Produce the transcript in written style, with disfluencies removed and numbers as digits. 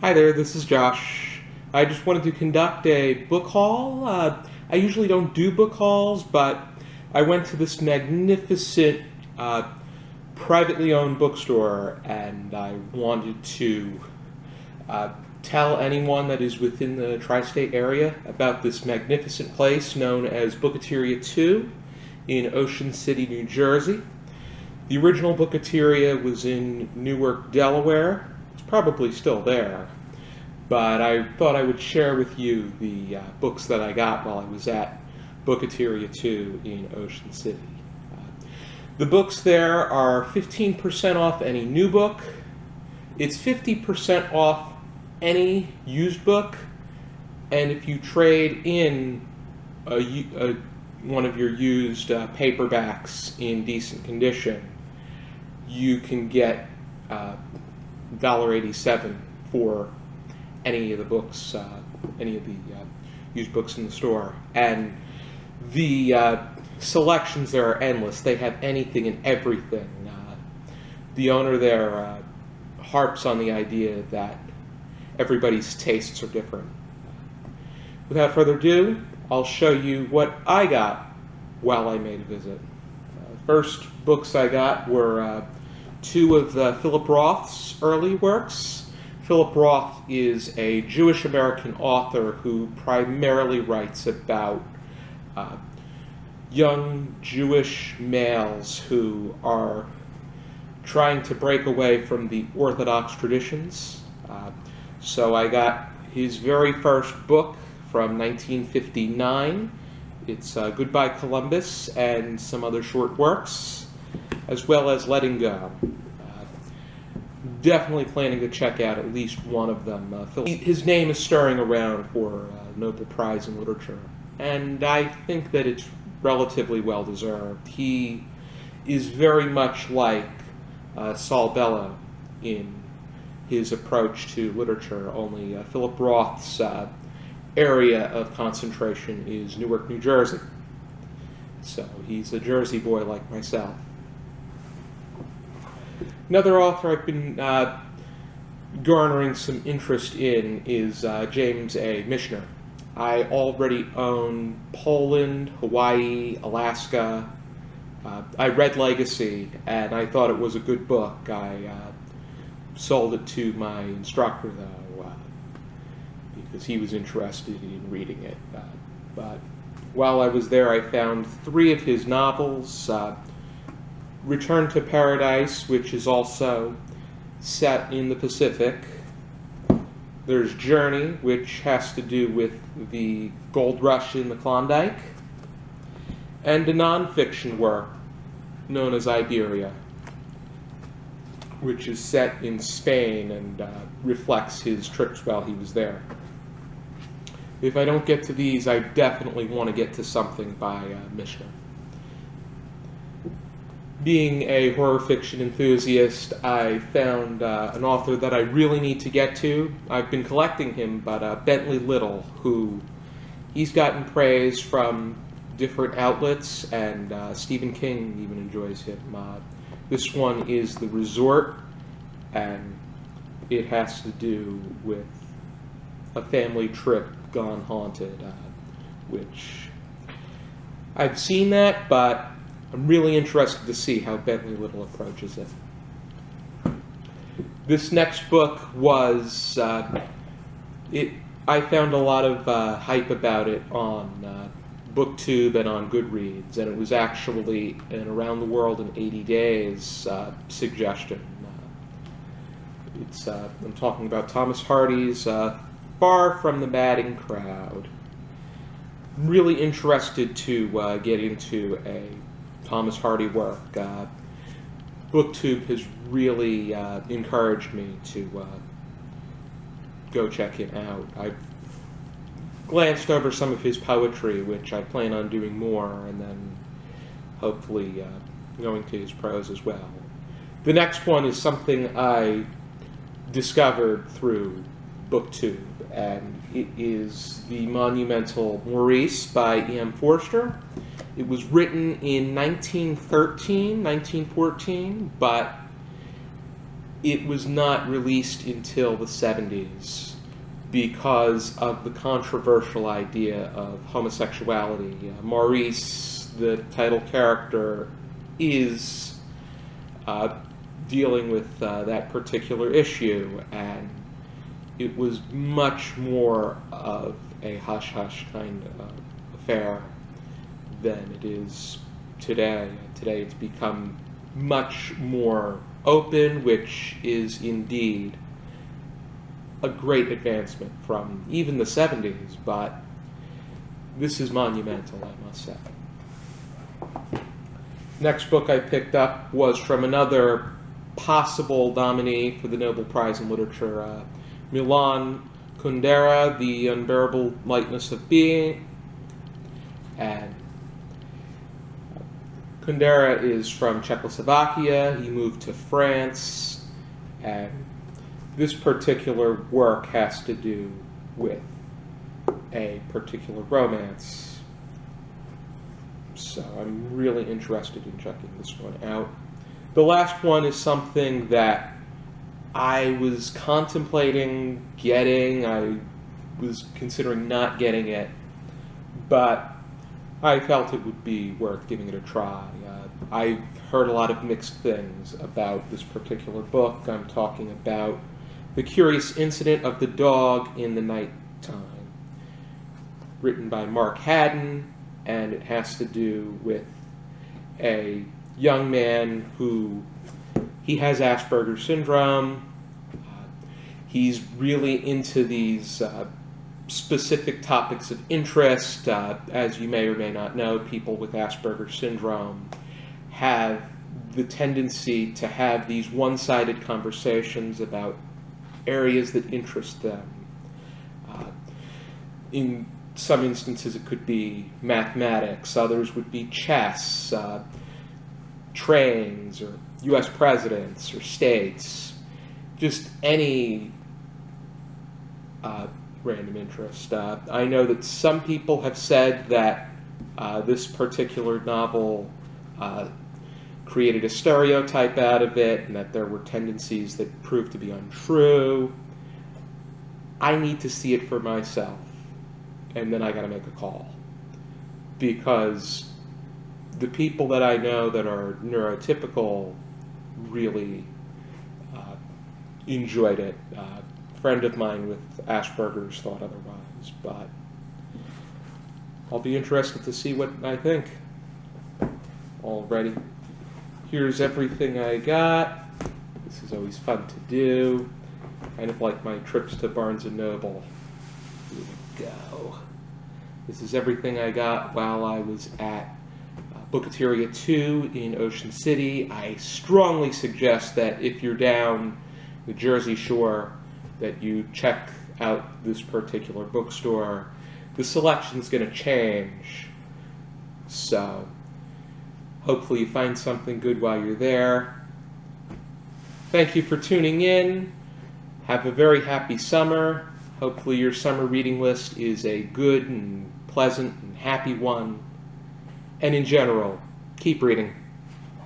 Hi there, this is Josh. I just wanted to conduct a book haul. I usually don't do book hauls, but I went to this magnificent privately owned bookstore and I wanted to tell anyone that is within the tri-state area about this magnificent place known as Bookateria 2 in Ocean City, New Jersey. The original Bookateria was in Newark, Delaware. It's probably still there, but I thought I would share with you the books that I got while I was at Bookateria 2 in Ocean City. The books there are 15% off any new book. It's 50% off any used book, and if you trade in one of your used paperbacks in decent condition, you can get $1.87 for any of the books, any of the used books in the store. And the selections there are endless. They have anything and everything. The owner there harps on the idea that everybody's tastes are different. Without further ado, I'll show you what I got while I made a visit. First books I got were two of Philip Roth's early works. Philip Roth is a Jewish-American author who primarily writes about young Jewish males who are trying to break away from the Orthodox traditions. So I got his very first book from 1959. It's Goodbye Columbus and some other short works, as well as Letting Go. Definitely planning to check out at least one of them. His name is stirring around for a Nobel Prize in Literature, and I think that it's relatively well deserved. He is very much like Saul Bellow in his approach to literature, only Philip Roth's area of concentration is Newark, New Jersey. So he's a Jersey boy like myself. Another author I've been garnering some interest in is James A. Michener. I already own Poland, Hawaii, Alaska. I read Legacy, and I thought it was a good book. I sold it to my instructor, though, because he was interested in reading it. But while I was there, I found three of his novels. Return to Paradise, which is also set in the Pacific. There's Journey, which has to do with the gold rush in the Klondike. And a nonfiction work known as Iberia, which is set in Spain and reflects his trips while he was there. If I don't get to these, I definitely want to get to something by Michener. Being a horror fiction enthusiast, I found an author that I really need to get to. I've been collecting him, but Bentley who he's gotten praise from different outlets, and Stephen King even enjoys him. This one is The Resort, and it has to do with a family trip gone haunted, which I've seen that, but I'm really interested to see how Bentley approaches it. This next book was, I found a lot of hype about it on BookTube and on Goodreads, and it was actually an Around the World in 80 Days suggestion. I'm talking about Thomas Hardy's Far from the Madding Crowd. Really interested to get into a Thomas Hardy work. BookTube has really encouraged me to go check him out. I've glanced over some of his poetry, which I plan on doing more, and then hopefully going to his prose as well. The next one is something I discovered through BookTube, and it is the monumental Maurice by E.M. Forster. It was written in 1914, but it was not released until the 70s because of the controversial idea of homosexuality. Maurice, the title character, is dealing with that particular issue, and it was much more of a hush-hush kind of affair than it is today. Today it's become much more open, which is indeed a great advancement from even the 70s, but this is monumental, I must say. Next book I picked up was from another possible nominee for the Nobel Prize in Literature, Milan Kundera, The Unbearable Lightness of Being. And Kundera is from Czechoslovakia. He moved to France, and this particular work has to do with a particular romance. So I'm really interested in checking this one out. The last one is something that I was contemplating getting. I was considering not getting it, but I felt it would be worth giving it a try. I've heard a lot of mixed things about this particular book. I'm talking about The Curious Incident of the Dog in the Nighttime, written by Mark Haddon, and it has to do with a young man who, he has Asperger's syndrome. He's really into these specific topics of interest. As you may or may not know, people with Asperger's syndrome have the tendency to have these one-sided conversations about areas that interest them. In some instances, it could be mathematics. Others would be chess, trains, or U.S. presidents, or states. Just any random interest. I know that some people have said that this particular novel created a stereotype out of it, and that there were tendencies that proved to be untrue. I need to see it for myself, and then I gotta make a call. Because the people that I know that are neurotypical really enjoyed it. A friend of mine with Asperger's thought otherwise, but I'll be interested to see what I think. Alrighty. Here's everything I got. This is always fun to do. Kind of like my trips to Barnes & Noble. Here we go. This is everything I got while I was at Bookateria 2 in Ocean City. I strongly suggest that if you're down the Jersey Shore, that you check out this particular bookstore. The selection's going to change, so hopefully you find something good while you're there. Thank you for tuning in. Have a very happy summer. Hopefully your summer reading list is a good and pleasant and happy one. And in general, keep reading.